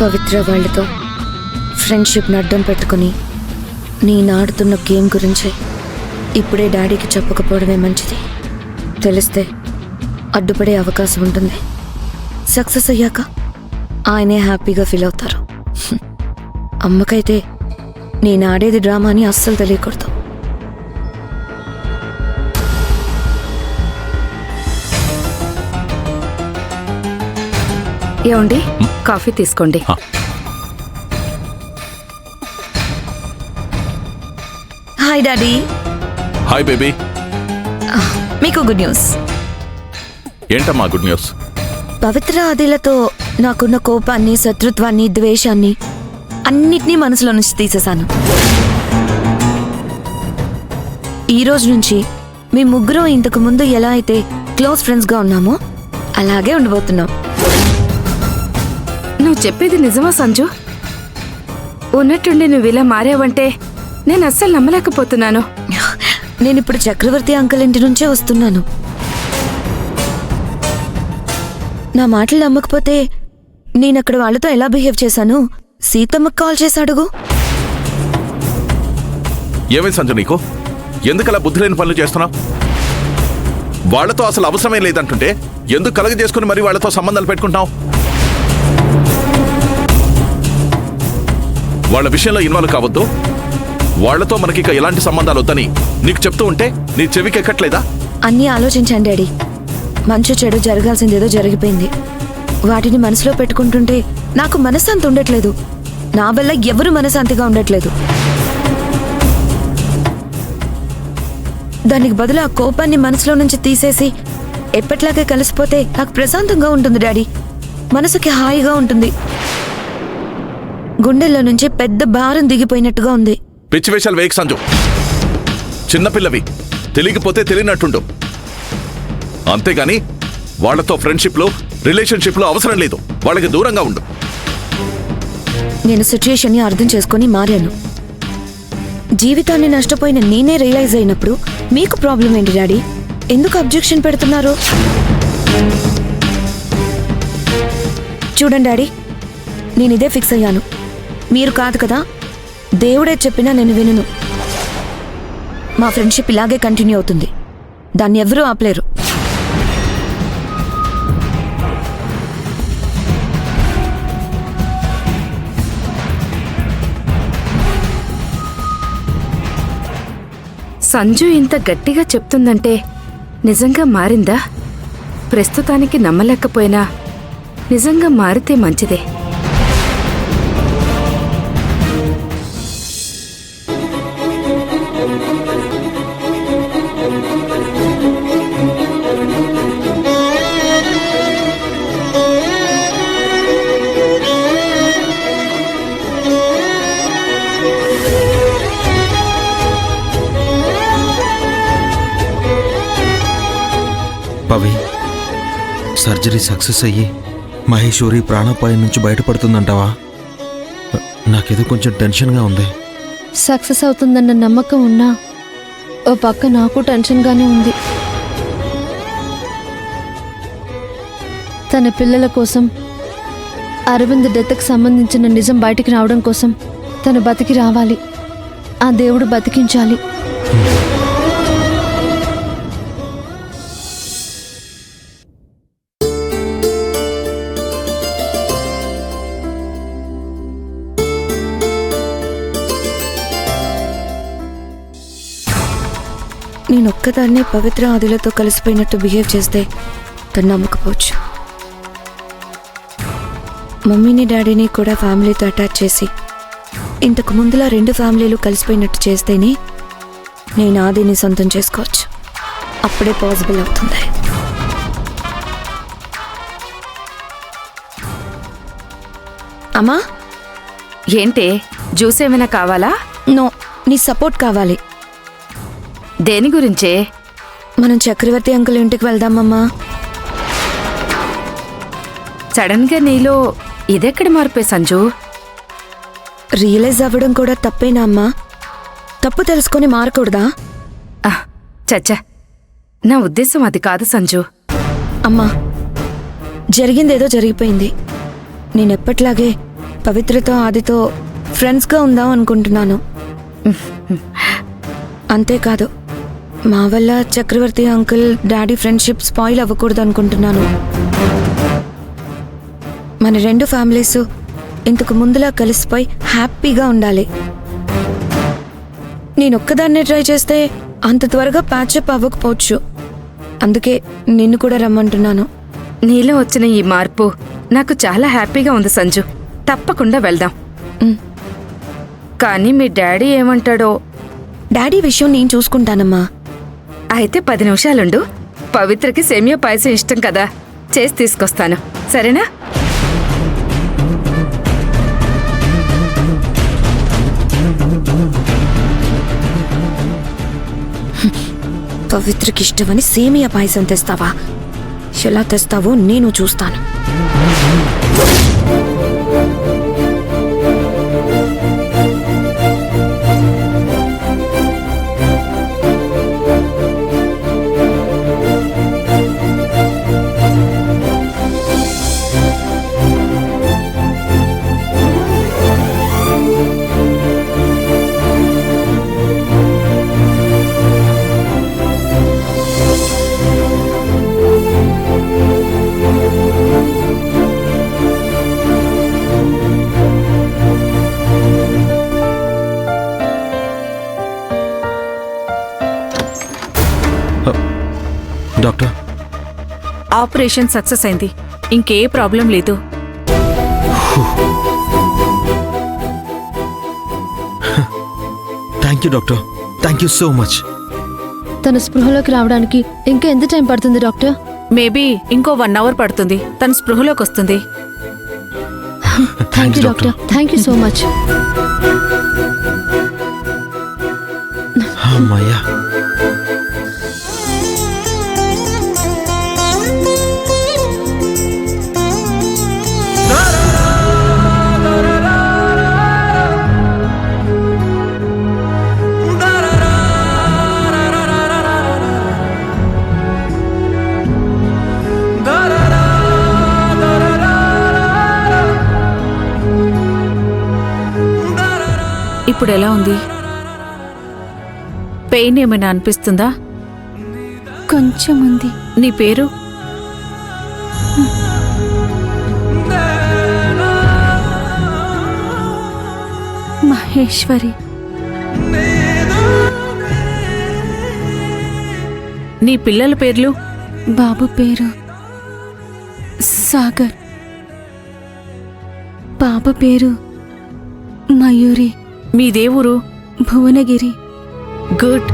పవిత్ర వాళ్ళతో ఫ్రెండ్షిప్ని అడ్డం పెట్టుకుని నేను ఆడుతున్న గేమ్ గురించి ఇప్పుడే డాడీకి చెప్పకపోవడమే మంచిది. తెలిస్తే అడ్డుపడే అవకాశం ఉంటుంది. సక్సెస్ అయ్యాక ఆయనే హ్యాపీగా ఫీల్ అవుతారు. అమ్మకైతే నేను ఆడేది డ్రామా అని అస్సలు తెలియకూడదు. ఏమండి, కాఫీ తీసుకోండి. Hi daddy. Hi baby. మీకు గుడ్ న్యూస్. ఏంటమ్మా గుడ్ న్యూస్? పవిత్ర ఆదిలతో నాకున్న కోపాన్ని, శత్రుత్వాన్ని, ద్వేషాన్ని అన్నిటినీ మనసులో నుంచి తీసేశాను. ఈ రోజు నుంచి మీ ముగ్గురం ఇంతకు ముందు ఎలా అయితే క్లోజ్ ఫ్రెండ్స్గా ఉన్నామో అలాగే ఉండబోతున్నాం. నువ్వు చెప్పేది నిజమా సంజు? ఉన్నట్టుండి నువ్వు ఇలా మారావంటే నేను అస్సలు నమ్మలేకపోతున్నాను. నేనిప్పుడు చక్రవర్తి అంకుల్ ఇంటి నుంచే వస్తున్నాను. నా మాటలు నమ్మకపోతే నేనక్కడ వాళ్ళతో ఎలా బిహేవ్ చేశాను సీతమ్మకు కాల్ చేసి అడుగు. ఏమైంది సంజు నీకు? ఎందుకలా బుద్ధి లేని పనులు చేస్తున్నావు? వాళ్లతో అసలు అవసరమే లేదంటుంటే ఎందుకు కలగ చేసుకుని మరి వాళ్లతో సంబంధాలు పెట్టుకుంటున్నావు? వాళ్ళ విషయంలో ఇన్వాల్వ్ కావద్దు. వాళ్లతో మనకిక ఎలాంటి సంబంధాలు వద్దని నీకు చెప్తూ ఉంటే నీ చెవికి ఎక్కట్లేదా? అన్నీ ఆలోచించండి డాడీ. మంచు చెడు జరగాల్సిందేదో జరిగిపోయింది. వాటిని మనసులో పెట్టుకుంటుంటే నాకు మనశ్శాంతి ఉండట్లేదు. నా వల్ల ఎవరు మనశ్శాంతిగా ఉండట్లేదు. దానికి బదులు ఆ కోపాన్ని మనసులో నుంచి తీసేసి ఎప్పట్లాగే కలిసిపోతే నాకు ప్రశాంతంగా ఉంటుంది డాడీ. మనసుకి హాయిగా ఉంటుంది. గుండెల్లో నుంచి పెద్ద భారం దిగిపోయినట్టుగా ఉంది. పిచ్చి వేషాలు వేయకు సంజు. చిన్నపిల్లవి, తెలియకపోతే తెలియనట్టుండు. అంతేగాని వాళ్లతో ఫ్రెండ్షిప్లో, రిలేషన్షిప్లో అవసరం లేదు. వాళ్ళకి దూరంగా ఉండు. నేను సిచ్యుయేషన్ని అర్థం చేసుకుని మారాను. జీవితాన్ని నష్టపోయిన నేనే రియలైజ్ అయినప్పుడు మీకు ప్రాబ్లం ఏంటి డాడీ? ఎందుకు అబ్జెక్షన్ పెడుతున్నారు? చూడండి డాడీ, నేను ఇదే ఫిక్స్ అయ్యాను. మీరు కాదు కదా, దేవుడే చెప్పినా నేను వినను. మా ఫ్రెండ్షిప్ ఇలాగే కంటిన్యూ అవుతుంది. దాన్ని ఎవరూ ఆపలేరు. సంజు ఇంత గట్టిగా చెప్తుందంటే నిజంగా మారిందా? ప్రస్తుతానికి నమ్మలేకపోయినా నిజంగా మారితే మంచిదే. పవి, సర్జరీ సక్సెస్ అయ్యి మహేశ్వరి ప్రాణాపాయం నుంచి బయటపడుతుందంటావా? నాకేదో కొంచెం టెన్షన్గా ఉంది. సక్సెస్ అవుతుందన్న నమ్మకం ఉన్నా ఓ పక్క నాకు టెన్షన్గానే ఉంది. తన పిల్లల కోసం, అరవింద్ డెత్కి సంబంధించిన నిజం బయటికి రావడం కోసం తను బతికి రావాలి. ఆ దేవుడు బతికించాలి. నేనొక్కదాన్నే పవిత్ర ఆదిలతో కలిసిపోయినట్టు బిహేవ్ చేస్తే తను నమ్మకపోవచ్చు. మమ్మీని డాడీని కూడా ఫ్యామిలీతో అటాచ్ చేసి ఇంతకు ముందులా 2 ఫ్యామిలీలు కలిసిపోయినట్టు చేస్తేనే నేను ఆదిని సొంతం చేసుకోవచ్చు. అప్పుడే పాసిబుల్ అవుతుంది. అమ్మా, ఏంటే, జ్యూస్ ఏమైనా కావాలా? నో, నీ సపోర్ట్ కావాలి. దేని గురించే? మనం చక్రవర్తి అంకుల్ ఇంటికి వెళ్దామమ్మా. సడన్ గా నీలో ఇదెక్కడ మార్పే సంజు? రియలైజ్ అవ్వడం కూడా తప్పేనా అమ్మా? తప్పు తెలుసుకొని మారకూడదా? చచ్చా, నా ఉద్దేశం అది కాదు సంజు. అమ్మా, జరిగిందేదో జరిగిపోయింది. నేనెప్పట్లాగే పవిత్రతో ఆదితో ఫ్రెండ్స్గా ఉందాం అనుకుంటున్నాను. అంతేకాదు మా వల్ల చక్రవర్తి అంకుల్ డాడీ ఫ్రెండ్షిప్ స్పాయిల్ అవ్వకూడదు అనుకుంటున్నాను. మన రెండు ఫ్యామిలీస్ ఇంతకు ముందులా కలిసిపోయి హ్యాపీగా ఉండాలి. నేనొక్కదాన్నే ట్రై చేస్తే అంత త్వరగా ప్యాచప్ అవ్వకపోవచ్చు. అందుకే నిన్ను కూడా రమ్మంటున్నాను. నీలో వచ్చిన ఈ మార్పు నాకు చాలా హ్యాపీగా ఉంది సంజు. తప్పకుండా వెళ్దాం. ఉమ్. కానీ మీ డాడీ ఏమంటాడో. డాడీ విషయం నేను చూసుకుంటానమ్మా. అయితే 10 నిమిషాలుండు. పవిత్రకి సేమియా పాయసం ఇష్టం కదా, చేసి తీసుకొస్తాను. సరేనా? పవిత్రకి ఇష్టమని సేమియా పాయసం తెస్తావా? ఎలా తెస్తావో నేను చూస్తాను. డాక్టర్, ఆపరేషన్ సక్సెస్ అయింది. ఇంకే ప్రాబ్లం లేదు. Thank you doctor, thank you so much. తన స్పృహలోకి రావడానికి ఇంకా ఎంత టైం పడుతుంది డాక్టర్? మేబీ ఇంకో 1 అవర్ పడుతుంది. తను స్పృహలోకి వస్తుంది. Thank you doctor, thank you so much. అమ్మయ్యా. ఇప్పుడు ఎలా ఉంది? పెయిన్ ఏమైనా అనిపిస్తుందా? కొంచెం ఉంది. నీ పేరు? మహేశ్వరి. నీ పిల్లల పేర్లు? బాబు పేరు సాగర్, పాప పేరు మయూరి. మీ దేవురు? భువనగిరి. గుడ్.